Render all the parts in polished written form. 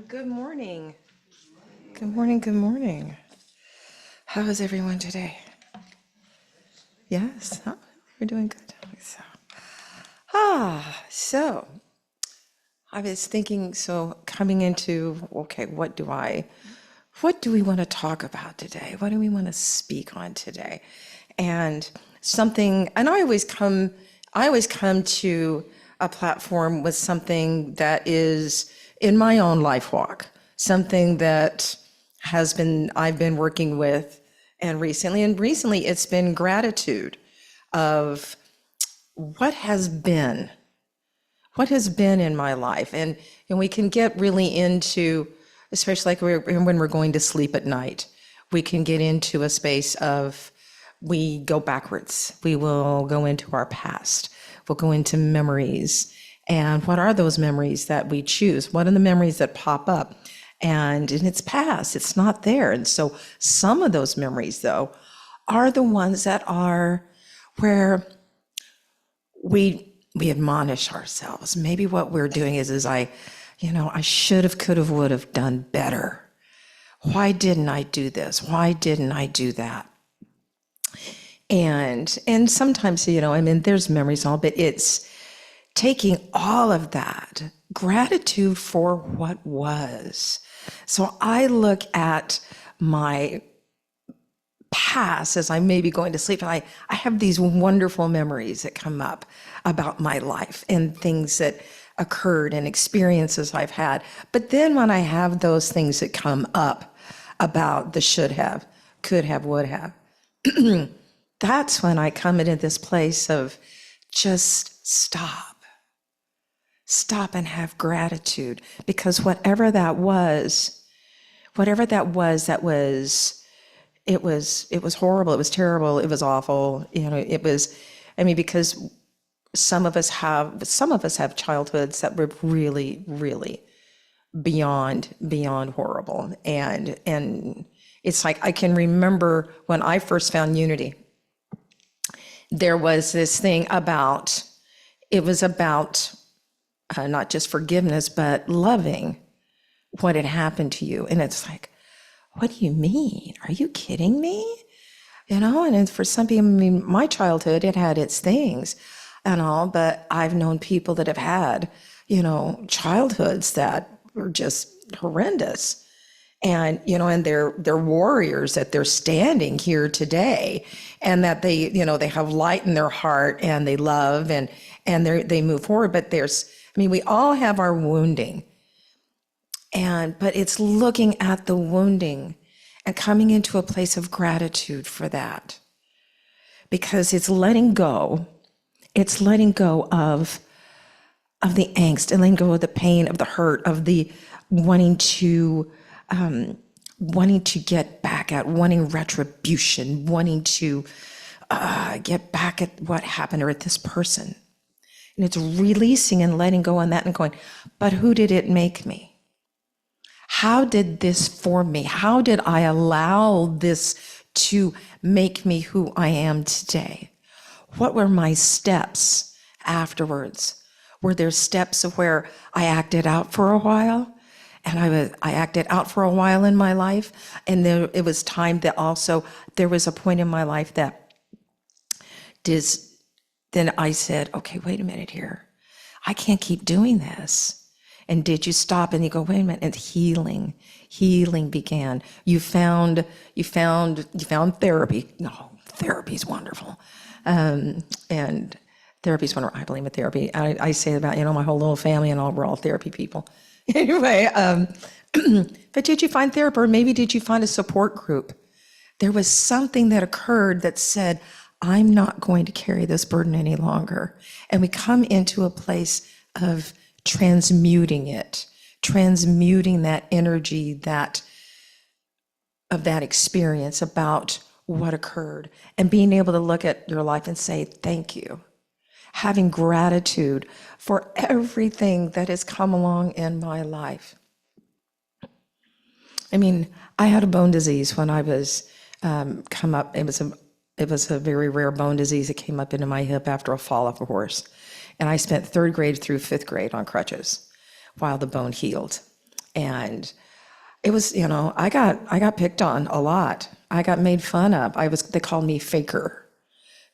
Good morning. Good morning. Good morning. How is everyone today? Yes, huh? We're doing good. So, so I was thinking, coming into, okay, what do we want to talk about today? What do we want to speak on today? And and I always come to a platform with something that is in my own life walk, something that I've been working with and recently it's been gratitude of what has been what has been in my life. And we can get really into, especially like when we're going to sleep at night, we can get into a space of, we go backwards. We will go into our past. We'll go into memories. And what are those memories that we choose? What are the memories that pop up? And in its past, it's not there. And so some of those memories, though, are the ones that are where we admonish ourselves. Maybe what we're doing is I should have, could have, would have done better. Why didn't I do this? Why didn't I do that? And sometimes, there's memories and all, but it's taking all of that gratitude for what was. So I look at my past as I may be going to sleep, and I have these wonderful memories that come up about my life and things that occurred and experiences I've had. But then when I have those things that come up about the should have, could have, would have, that's when I come into this place of just stop and have gratitude, because whatever that was, it was horrible. It was terrible. It was awful. Because some of us have childhoods that were really, really beyond horrible. And it's like, I can remember when I first found Unity, there was this thing about, it was about not just forgiveness, but loving what had happened to you. And it's like, what do you mean? Are you kidding me? And for some people, my childhood, it had its things and all, but I've known people that have had, childhoods that were just horrendous. And they're warriors, that they're standing here today, and that they have light in their heart, and they love, and they move forward. But we all have our wounding. But it's looking at the wounding and coming into a place of gratitude for that. Because it's letting go. It's letting go of the angst, and letting go of the pain, of the hurt, of the wanting to get back at, wanting retribution, wanting to get back at what happened or at this person. And it's releasing and letting go on that and going, but who did it make me? How did this form me? How did I allow this to make me who I am today? What were my steps afterwards? Were there steps of where I acted out for a while? And I acted out for a while in my life. And it was time that also, there was a point in my life that then I said, okay, wait a minute here. I can't keep doing this. And did you stop and you go, wait a minute, and healing began. You found therapy. No, therapy's wonderful. And therapy's wonderful. I believe in therapy. I say about, my whole little family and all, we're all therapy people. Anyway, but did you find therapy, or maybe did you find a support group? There was something that occurred that said, I'm not going to carry this burden any longer. And we come into a place of transmuting that energy, of that experience about what occurred, and being able to look at your life and say, thank you. Having gratitude for everything that has come along in my life. I had a bone disease when I was come up. It was a very rare bone disease that came up into my hip after a fall off a horse. And I spent 3rd grade through 5th grade on crutches while the bone healed. And it was, I got picked on a lot. I got made fun of. They called me faker.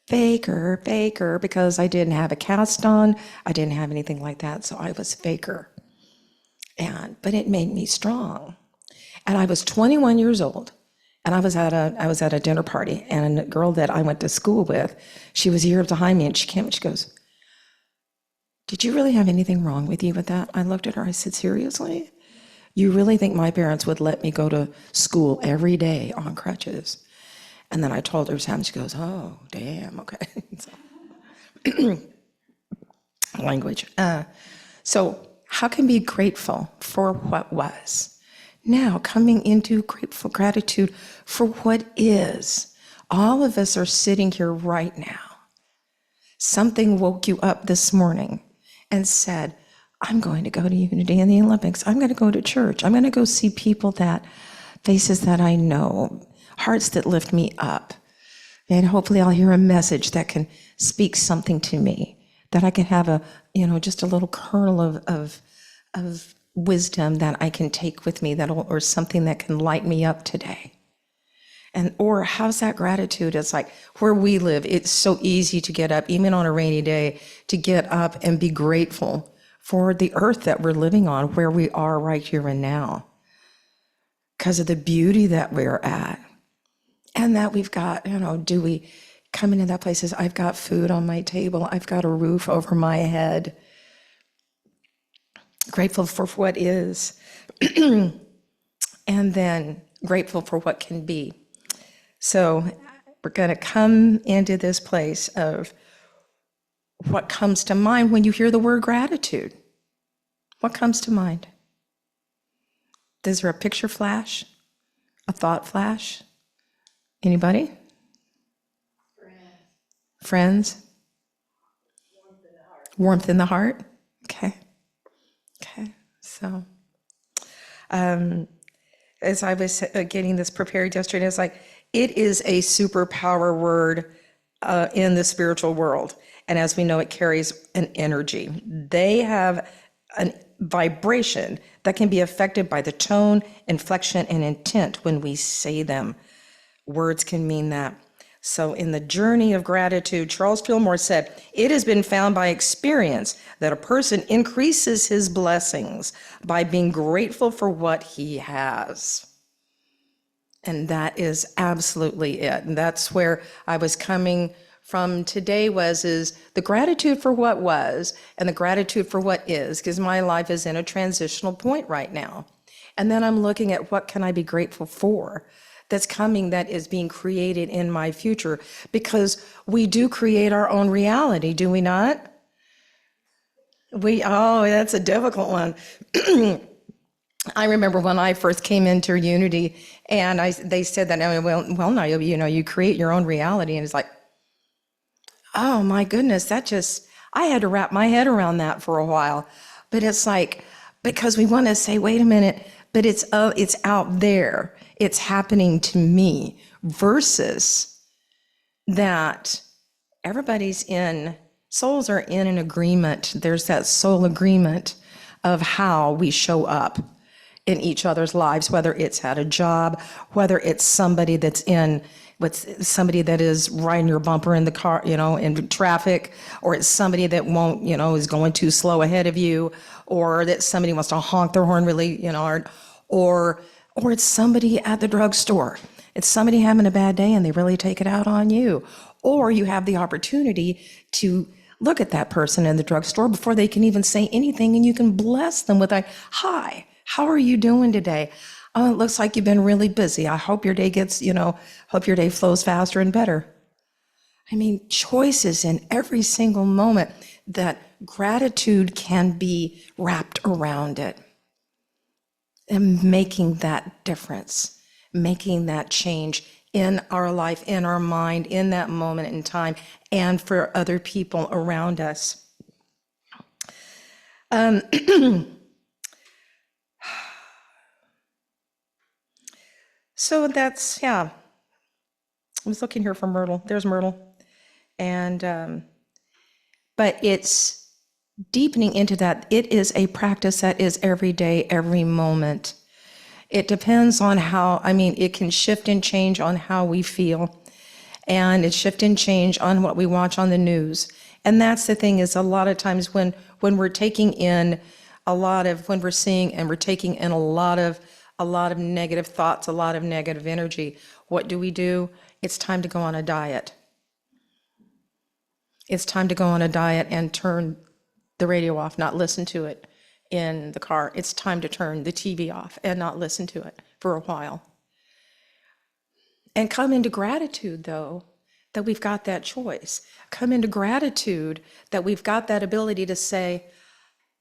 Faker, faker, because I didn't have a cast on. I didn't have anything like that, so I was faker. But it made me strong. And I was 21 years old, and I was at a dinner party, and a girl that I went to school with, she was years behind me, and she came and she goes, "Did you really have anything wrong with you with that?" I looked at her, I said, "Seriously? You really think my parents would let me go to school every day on crutches?" And then I told her something. She goes, "Oh, damn, okay." Language. So how can we be grateful for what was? Now coming into grateful gratitude for what is. All of us are sitting here right now. Something woke you up this morning and said, "I'm going to go to Unity in the Olympics. I'm going to go to church. I'm going to go see people faces that I know, hearts that lift me up. And hopefully I'll hear a message that can speak something to me, that I can have just a little kernel of wisdom that I can take with me, or something that can light me up today." Or how's that gratitude? It's like where we live, it's so easy to get up, even on a rainy day, to get up and be grateful for the earth that we're living on, where we are right here and now, because of the beauty that we're at. And that we've got, do we come into that place as I've got food on my table, I've got a roof over my head, grateful for what is, and then grateful for what can be. So we're going to come into this place of what comes to mind when you hear the word gratitude. What comes to mind? Is there a picture flash? A thought flash? Anybody? Friends? Warmth in the heart? Okay. So, as I was getting this prepared yesterday, it's like, it is a superpower word in the spiritual world. And as we know, it carries an energy. They have a vibration that can be affected by the tone, inflection, and intent when we say them. Words can mean that. So in the journey of gratitude, Charles Fillmore said, "It has been found by experience that a person increases his blessings by being grateful for what he has." And that is absolutely it. And that's where I was coming from today is the gratitude for what was and the gratitude for what is, because my life is in a transitional point right now. And then I'm looking at what can I be grateful for that's coming, that is being created in my future, because we do create our own reality, do we not? That's a difficult one. I remember when I first came into Unity, and they said that, well, Niobe, you create your own reality. And it's like, oh my goodness, I had to wrap my head around that for a while. But it's like, because we want to say, wait a minute, but it's out there. It's happening to me, versus that souls are in an agreement. There's that soul agreement of how we show up in each other's lives, whether it's at a job, whether it's somebody somebody that is riding your bumper in the car, in traffic, or it's somebody that won't, is going too slow ahead of you, or that somebody wants to honk their horn really, or it's somebody at the drugstore. It's somebody having a bad day and they really take it out on you. Or you have the opportunity to look at that person in the drugstore before they can even say anything, and you can bless them with a, "Hi, how are you doing today? Oh, it looks like you've been really busy. I hope your day hope your day flows faster and better." I mean, choices in every single moment that gratitude can be wrapped around it, and making that difference, making that change in our life, in our mind, in that moment in time, and for other people around us. So that's, yeah. I was looking here for Myrtle. There's Myrtle. And, but it's deepening into that, it is a practice that is every day, every moment. It depends on how, it can shift and change on how we feel. And it shift and change on what we watch on the news. And that's the thing, is a lot of times when we're taking in when we're seeing and we're taking in a lot of negative thoughts, a lot of negative energy, what do? It's time to go on a diet. It's time to go on a diet and turn the radio off, not listen to it in the car. It's time to turn the TV off and not listen to it for a while. And come into gratitude, though, that we've got that choice. Come into gratitude that we've got that ability to say,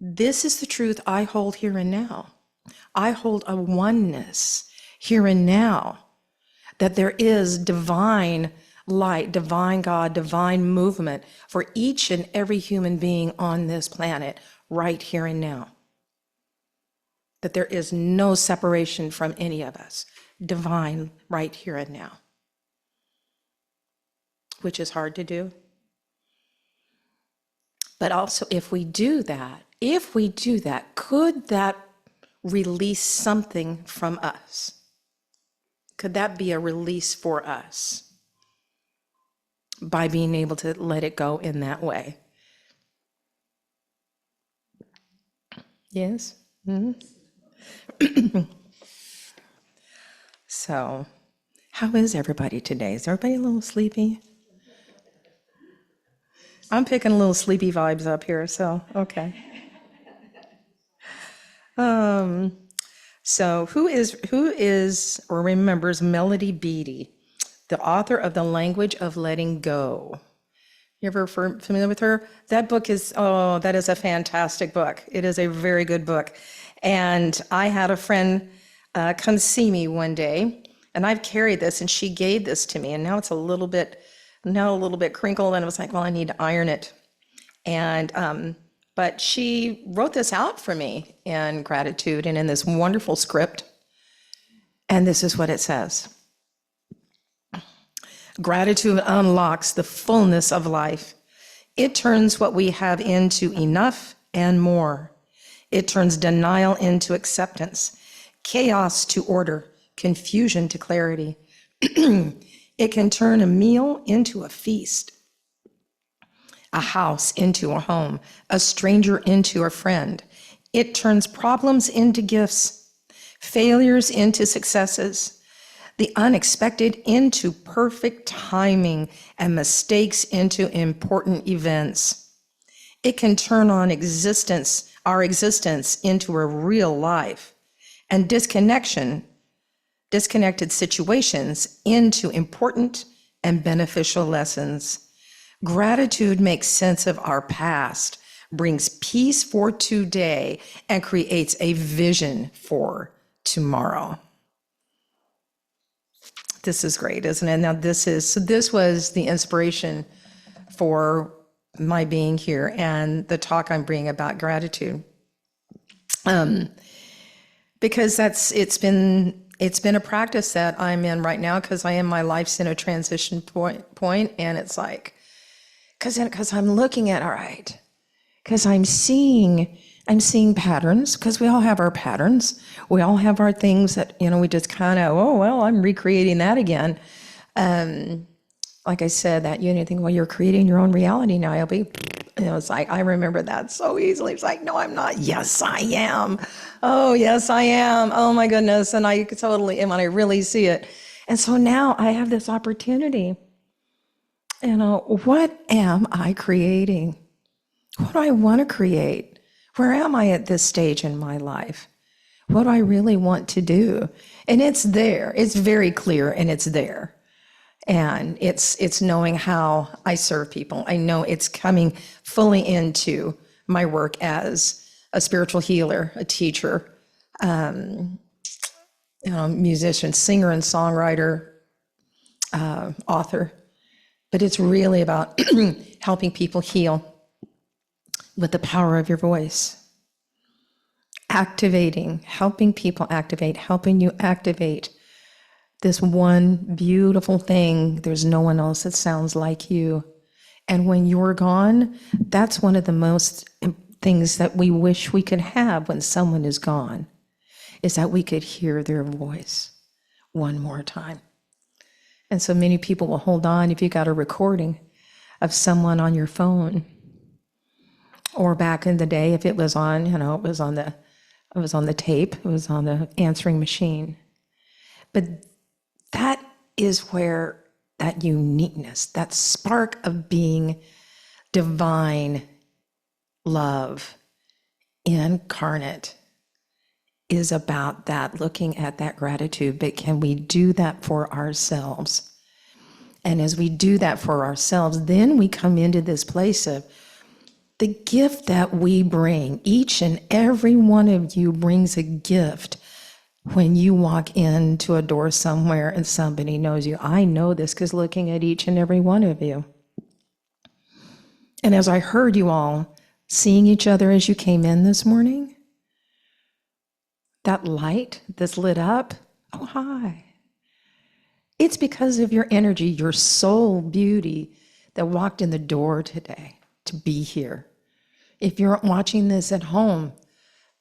this is the truth I hold here and now. I hold a oneness here and now, that there is divine light, divine God, divine movement for each and every human being on this planet right here and now. That there is no separation from any of us. Divine right here and now. Which is hard to do. But also, if we do that, could that release something from us? Could that be a release for us by being able to let it go in that way? Yes? Mm-hmm. So, how is everybody today? Is everybody a little sleepy? I'm picking a little sleepy vibes up here, so, okay. So who is or remembers Melody Beattie, the author of The Language of Letting Go? You ever familiar with her? That book that is a fantastic book. It is a very good book. And I had a friend come see me one day, and I've carried this, and she gave this to me, and now it's a little bit crinkled, and I was like, well, I need to iron it. And but she wrote this out for me in gratitude and in this wonderful script. And this is what it says. Gratitude unlocks the fullness of life. It turns what we have into enough and more. It turns denial into acceptance, chaos to order, confusion to clarity. It can turn a meal into a feast, a house into a home, a stranger into a friend. It turns problems into gifts, failures into successes, the unexpected into perfect timing, and mistakes into important events. It can turn our existence into a real life, and disconnected situations into important and beneficial lessons. Gratitude makes sense of our past, brings peace for today, and creates a vision for tomorrow. This is great, isn't it? Now this was the inspiration for my being here and the talk I'm bringing about gratitude. Because it's been a practice that I'm in right now, because I am, my life's in a transition point, and it's like, because I'm looking at, all right, because I'm seeing patterns, because we all have our patterns. We all have our things that, we just kind of, oh, well, I'm recreating that again. Like I said, that you think, well, you're creating your own reality, Niobe. It's like, I remember that so easily. It's like, no, I'm not. Yes, I am. Oh, yes, I am. Oh, my goodness. And I totally am, and I really see it. And so now I have this opportunity. What am I creating? What do I want to create? Where am I at this stage in my life? What do I really want to do? And it's there. It's very clear, and it's there. And it's knowing how I serve people. I know it's coming fully into my work as a spiritual healer, a teacher, musician, singer and songwriter, author. But it's really about helping people heal with the power of your voice. Helping people activate, helping you activate this one beautiful thing. There's no one else that sounds like you. And when you're gone, that's one of the most things that we wish we could have when someone is gone, is that we could hear their voice one more time. And so many people will hold on if you got a recording of someone on your phone, or back in the day, if it was on, it was on the tape, it was on the answering machine. But that is where that uniqueness, that spark of being divine love incarnate, is about that, looking at that gratitude. But can we do that for ourselves? And as we do that for ourselves, then we come into this place of the gift that we bring. Each and every one of you brings a gift. When you walk into a door somewhere and somebody knows you, I know this because looking at each and every one of you. And as I heard you all seeing each other as you came in this morning, that light that's lit up, oh, hi. It's because of your energy, your soul beauty that walked in the door today to be here. If you're watching this at home,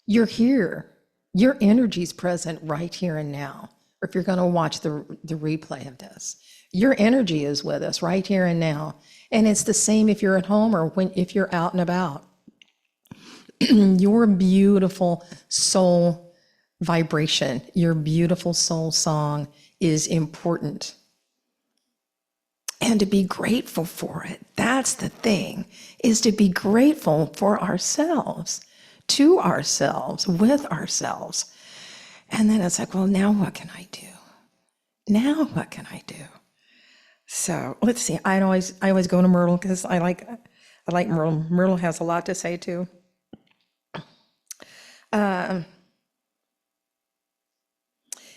you're here. Your energy's present right here and now. Or if you're going to watch the replay of this, your energy is with us right here and now. And it's the same if you're at home or if you're out and about. Your beautiful soul vibration, your beautiful soul song is important. And to be grateful for it, that's the thing, is to be grateful for ourselves, to ourselves, with ourselves. And then it's like, well, now what can I do? Now what can I do? So let's see. I always go to Myrtle because I like Myrtle. Myrtle has a lot to say too.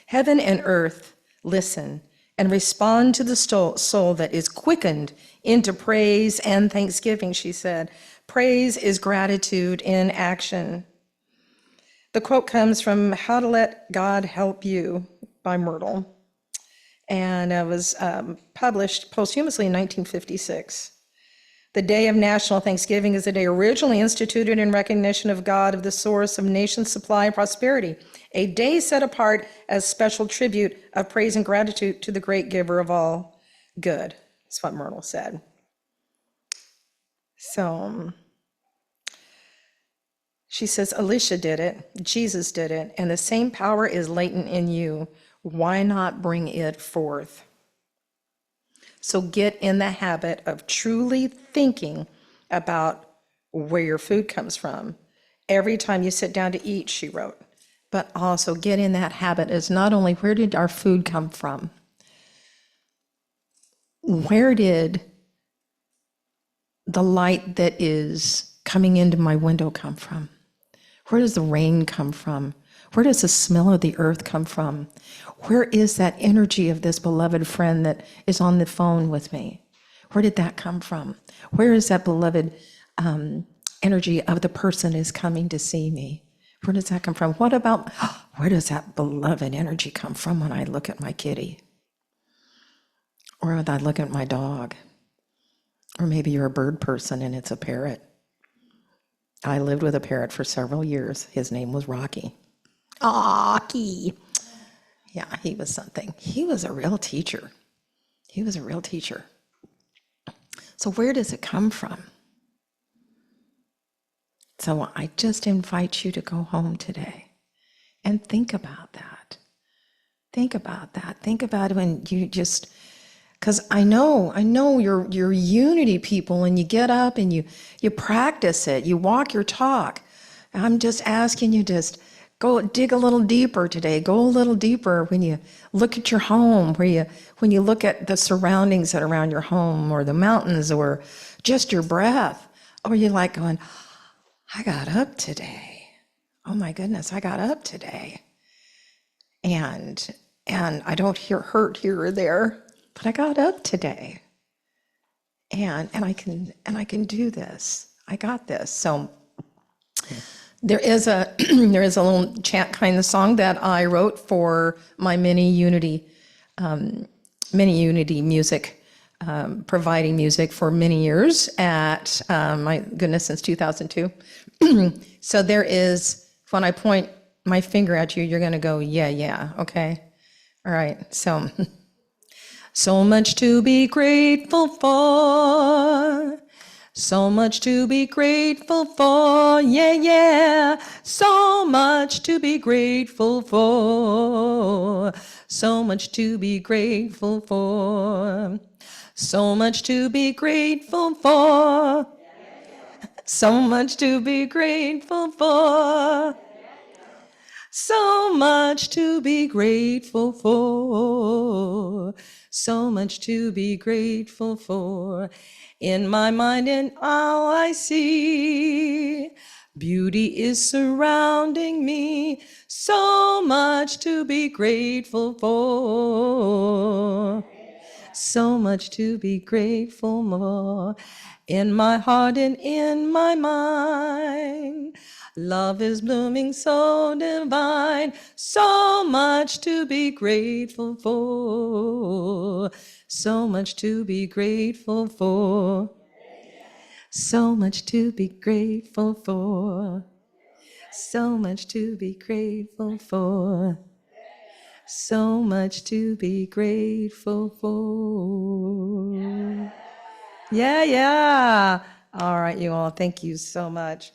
Heaven and earth listen and respond to the soul that is quickened into praise and thanksgiving, she said. Praise is gratitude in action. The quote comes from How to Let God Help You by Myrtle, and it was published posthumously in 1956. The Day of National Thanksgiving is a day originally instituted in recognition of God, of the source of nation's supply and prosperity, a day set apart as special tribute of praise and gratitude to the great giver of all good. That's what Myrtle said. So she says, Alicia did it, Jesus did it, and the same power is latent in you. Why not bring it forth? So get in the habit of truly thinking about where your food comes from. Every time you sit down to eat, she wrote, but also get in that habit is not only where did our food come from? Where did the light that is coming into my window come from? Where does the rain come from? Where does the smell of the earth come from? Where is that energy of this beloved friend that is on the phone with me? Where did that come from? Where is that beloved energy of the person is coming to see me? Where does that come from? What about, where does that beloved energy come from when I look at my kitty? Or when I look at my dog? Or maybe you're a bird person and it's a parrot. I lived with a parrot for several years. His name was Rocky. Rocky. Yeah, he was something. He was a real teacher. He was a real teacher. So where does it come from? So I just invite you to go home today and think about that. Think about that. Think about it when you just, because I know you're unity people and you get up and you practice it, you walk your talk. I'm just asking you just go dig a little deeper today. Go a little deeper when you look at your home, when you look at the surroundings that are around your home or the mountains or just your breath. Or you're like going, I got up today. Oh my goodness, I got up today. And I don't hurt here or there, but I got up today. And I can do this. I got this. So there is a little chant kind of song that I wrote for my mini unity music providing music for many years at, my goodness, since 2002. So there is, when I point my finger at you, you're going to go, yeah, yeah, okay? All right, so, so much to be grateful for. So much to be grateful for, yeah, yeah. So much to be grateful for. So much to be grateful for. So much to be grateful for. So much to be grateful for. So much to be grateful for. So much to be grateful for. In my mind and all I see, beauty is surrounding me. So much to be grateful for. So much to be grateful for. In my heart and in my mind, love is blooming so divine. So much to be grateful for. So much to be grateful for. So much to be grateful for. So much to be grateful for. So much to be grateful for. Yeah, yeah. All right, you all. Thank you so much.